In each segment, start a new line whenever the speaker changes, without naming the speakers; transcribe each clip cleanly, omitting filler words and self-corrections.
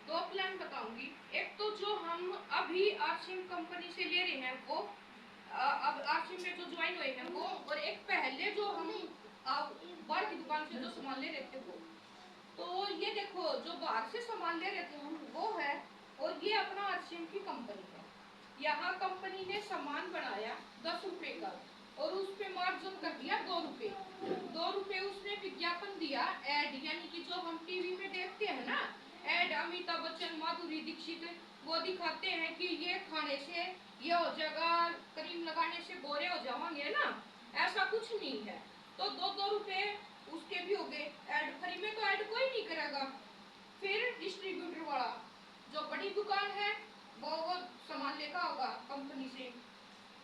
दो प्लान बताऊंगी। एक तो जो हम अभी आरसीएम कंपनी से ले रहे हैं वो अब आरसीएम में जो ज्वाइन हुए हैं वो, और एक पहले जो हम बाहर की दुकान से जो सामान ले रहे थे वो। तो ये देखो जो बाहर से सामान ले रहे थे हम वो है, और ये अपना आरसीएम की कंपनी है। यहाँ कंपनी ने सामान बनाया 10 रुपए का, और उस पे मार्जिन कर दिया 2 रुपए। 2 रुपए उसने विज्ञापन दिया, एड, यानी कि जो हम टीवी में देखते हैं ना एड, अमिताभ बच्चन, माधुरी दीक्षित, वो दिखाते हैं कि ये खाने से ये हो जाएगा, क्रीम लगाने से गोरे हो जाएंगे ना, ऐसा कुछ नहीं है। तो 2-2 रुपए उसके भी हो गए। एड फ्री में तो एड कोई नहीं करेगा। फिर डिस्ट्रीब्यूटर वाला जो बड़ी दुकान है वो सामान लेकर होगा कंपनी से,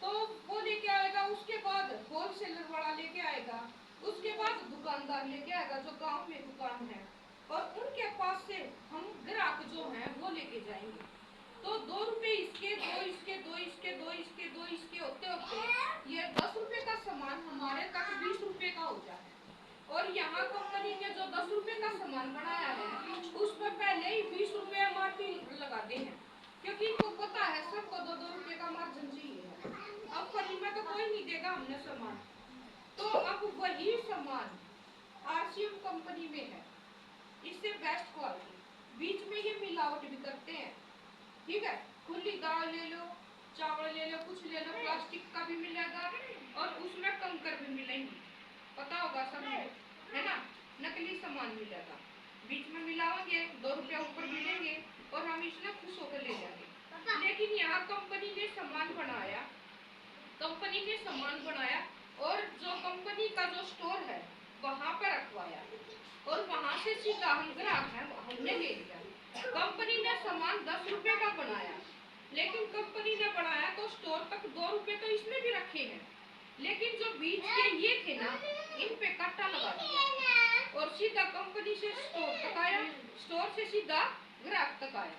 तो वो लेके आएगा। उसके बाद होलसेलर वाला लेके आएगा, उसके बाद दुकानदार लेके आएगा जो गांव में दुकान है, और उनके पास से हम ग्राहक जो हैं वो लेके जाएंगे। तो 2 रुपए इसके, 2 इसके, 2 इसके, 2 इसके, 2 इसके होते होते ये 10 रुपए का सामान हमारे तक 20 रुपए का हो जाए। और यहाँ कंपनी ने जो 10 रुपए का सामान बनाया है उस पर पहले ही 20 रुपए एमआरपी लगाते हैं, क्योंकि इनको पता है सबको 2-2 रुपए का मार्जिन चाहिए है। अब फ्री में तो कोई नहीं देगा हमने सामान। तो अब वही सामान आरसीएम कंपनी में है, इससे बेस्ट क्वालिटी, बीच में ये मिलावट भी करते हैं। ठीक है, खुली दाल ले लो, चावल ले लो, कुछ ले लो, प्लास्टिक का भी मिलेगा और उसमें कंकर भी मिलेंगे, पता होगा सब है ना, नकली सामान मिलेगा। बीच में मिलाओगे 2 रुपया ऊपर मिलेंगे और हम इसमें खुश होकर ले जाएंगे। लेकिन यहाँ कंपनी ने सामान बनाया, कंपनी ने सामान बनाया और जो कंपनी का जो स्टोर है वहां पर रखवाया, और वहां से सीधा हम ग्राहक है हमने ले लिया। कंपनी ने सामान 10 रुपए का बनाया, लेकिन कंपनी ने बनाया तो स्टोर तक 2 रुपए तो इसमें भी रखे हैं, लेकिन जो बीच के ये थे ना इन पे काटा लगा दिया और सीधा कंपनी से स्टोर तक आया, स्टोर से सीधा ग्राहक तक आया।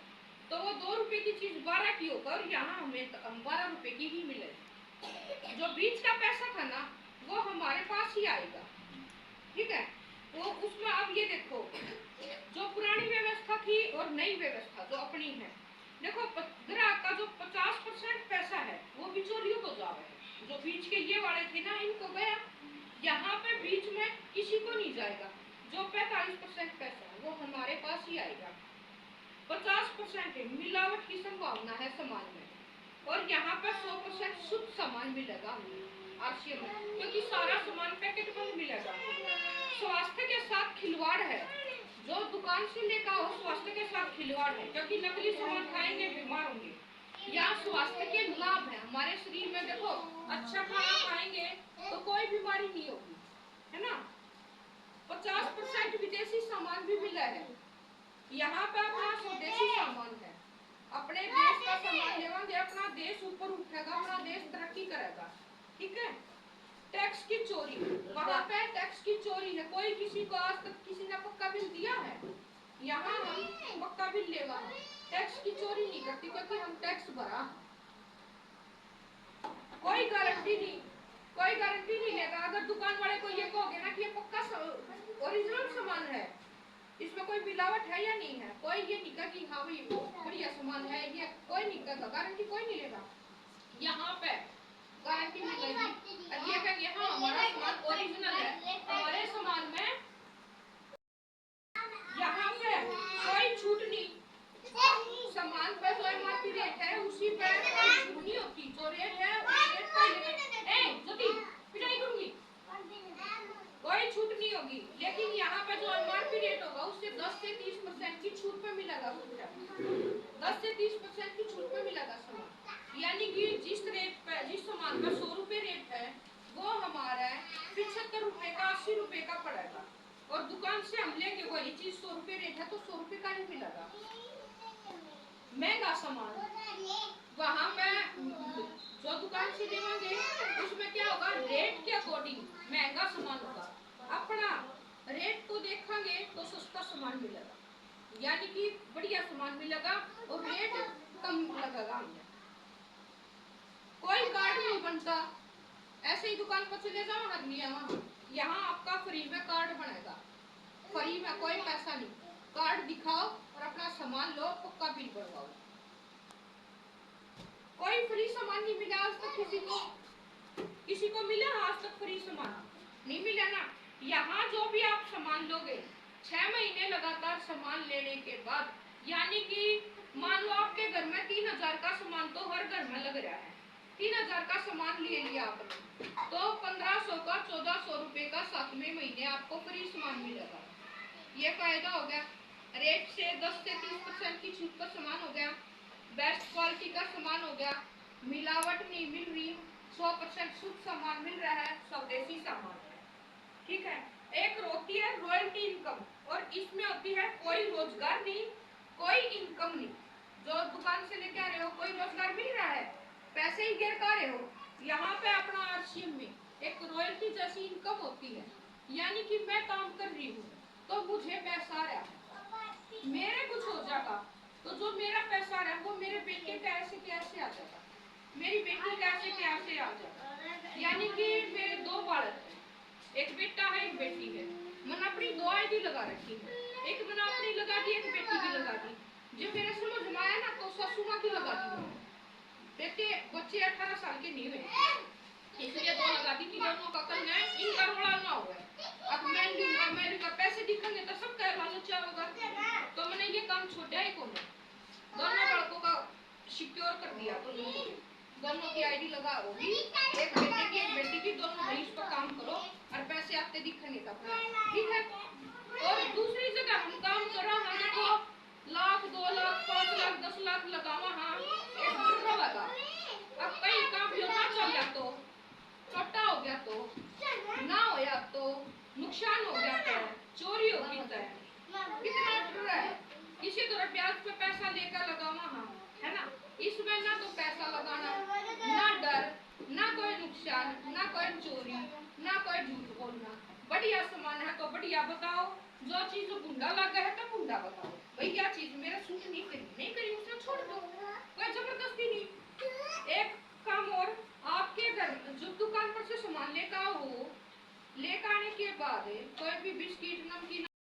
तो वो 2 रुपए की चीज 12 की होकर यहाँ हमें 12 रुपए की ही मिलेगी। जो बीच का पैसा था ना वो हमारे पास ही आएगा। ठीक है, वो उसमें अब ये देखो जो पुरानी व्यवस्था थी और नई व्यवस्था जो अपनी है, देखो ग्राहक का जो 50% पैसा है वो बिचौलियों को जा रहा है। जो बीच के ये वाले थे ना इनको गया, यहाँ पे बीच में किसी को नहीं जाएगा। जो 45% पैसा है वो हमारे पास ही आएगा। 50% मिलावट की संभावना है सामान में, और यहाँ पर 100% शुद्ध सामान मिलेगा आरसीएम में, क्योंकि सारा सामान पैकेट बंद मिलेगा। स्वास्थ्य के साथ खिलवाड़ है, जो दुकान से लेकर हो स्वास्थ्य के साथ खिलवाड़ है, क्योंकि नकली सामान खाएंगे बीमार होंगे। यहाँ स्वास्थ्य के लाभ है हमारे शरीर में, देखो अच्छा खाना खाएंगे तो कोई बीमारी नहीं होगी, है ना। 50% विदेशी सामान भी मिला है, यहाँ पे अपना स्वदेशी सामान है। अपने देश का सामान लेवांगे अपना देश ऊपर उठेगा, अपना देश तरक्की करेगा। ठीक है, टैक्स की चोरी, वहाँ पे टैक्स की चोरी है, कोई किसी को आज तक किसी ने पक्का बिल दिया है? यहाँ हम पक्का बिल लेवा टैक्स की चोरी नहीं करती, क्योंकि हम टैक्स भरा। कोई गारंटी नहीं, कोई गारंटी नहीं लेगा। अगर दुकान वाले को ये कहोगे ना कि ये पक्का ओरिजिनल सामान है, इसमें कोई मिलावट है या नहीं है, कोई ये नहीं कहा कि हाँ भाई बढ़िया सामान है, ये कोई नहीं कहेगा, गारंटी कोई नहीं लेगा। यहाँ पे गारंटी मिलेगी, ये कहेंगे हाँ हमारा सामान ओरिजिनल है, हमारे सामान में यहाँ पे कोई छूट नहीं, सामान पे जो एमआरपी रेट है उसी पे कोई छूट नहीं होती, जो रेट है उस रेट पे ए ज्योति पिटाई करूंगी, कोई छूट नहीं होगी। लेकिन यहाँ पे जो एमआरपी रेट होगा उससे 10 से 30% की छूट पे मिलेगा, 10 से 30% की छूट पे मिलेगा सामान। यानी कि जिस रेट पे जिस सामान का 100 रुपए रेट है वो हमारा 75 रुपए का 80 रुपए का पड़ेगा, और दुकान से हम लेके वही चीज 100 रुपए रेट है तो 100 रुपए का ही मिलेगा। महंगा सामान वहाँ पे जो दुकान से लेवांगे उसमें क्या होगा, रेट के अकॉर्डिंग महंगा सामान होगा। अपना रेट को देखेंगे तो सस्ता सामान मिलेगा, यानी कि बढ़िया सामान मिलेगा और रेट कम लगेगा हमें। कोई कार्ड नहीं बनता, ऐसे ही दुकान पर चले जाओ ना, यहाँ आपका फ्री में कार्ड बनेगा, फ्री में कोई पैसा नहीं, कार्ड दिखाओ और अपना सामान लो, पक्का बिल बनवाओ। कोई फ्री सामान नहीं मिला आज तक किसी को? किसी को मिला आज तक फ्री सामान? नहीं मिला ना। यहाँ जो भी आप सामान लोगे 6 महीने लगातार सामान लेने के बाद, यानी कि मान लो आपके घर में 3000 का सामान तो हर घर में लग रहा है, 3000 का सामान ले लिया आपने, तो 1500 का 1400 रुपए का 7वें महीने आपको फ्री सामान मिलेगा। ये फायदा हो गया। रेट से 10 से 30% की छूट पर सामान हो गया, बेस्ट क्वालिटी का सामान हो गया, मिलावट नहीं मिल रही, 100% शुद्ध सामान मिल रहा है, स्वदेशी सामान है। ठीक है। एक होती है रॉयल्टी इनकम, और इसमें होती है कोई रोजगार नहीं, कोई इनकम नहीं। जो दुकान से लेके आ रहे हो कोई रोजगार मिल रहा है, पैसे ही गिर का रहे हो। यहाँ पे अपना आरसीएम में एक रॉयल्टी जैसी इनकम होती है, यानी कि मैं काम कर रही हूँ तो मुझे पैसा आ रहा है, मेरे कुछ हो जाएगा तो जो मेरा पैसा आ रहा है वो मेरे बेटे कैसे कैसे आ जाएगा, मेरी बेटी कैसे कैसे आ जाएगा। यानी कि मेरे 2 बालक हैं, एक बेटा है एक बेटी है। मैंने अपनी 2 आईडी लगा रखी है, एक मैंने अपनी लगा दी, एक बेटी की लगा दी। जब मेरे समझ में आया ना तो ससुर माँ की लगा दी। बेटे बच्चे 18 साल के नहीं हुए, इसलिए 2 लगा दी कि दोनों का करना है, इनका रोड़ा ना हो। अब मैं लूंगा पैसे दिखेंगे तो सब कह लालच होगा, तो मैंने ये काम छोड़ा ही कौन। दोनों लड़कों का सिक्योर कर दिया, तो दोनों की आईडी लगा होगी, एक बेटे की एक बेटी की, दोनों भाई उस पर काम करो और पैसे आते दिखेंगे तब। ठीक है। और दूसरी जगह हम काम करो, हमको लाख 2 लाख 5 लाख 10 लाख लगावा, हाँ एक डर लगा। अब कहीं काम योजना चल गया तो, छोटा हो गया तो, ना हो या तो, नुकसान हो गया तो, चोरी हो गई तो कितना डर है। किसी तरह ब्याज पे पैसा लेकर लगावा, हाँ है ना। इसमें ना तो पैसा लगाना, ना डर, ना कोई नुकसान, ना कोई चोरी, ना कोई झूठ बोलना। बढ़िया सामान है तो बढ़िया बताओ, जो चीज गुंडा लगा है तो गुंडा बताओ। भाई क्या चीज मेरा सूट नहीं करी, नहीं करी उसने छोड़ दो।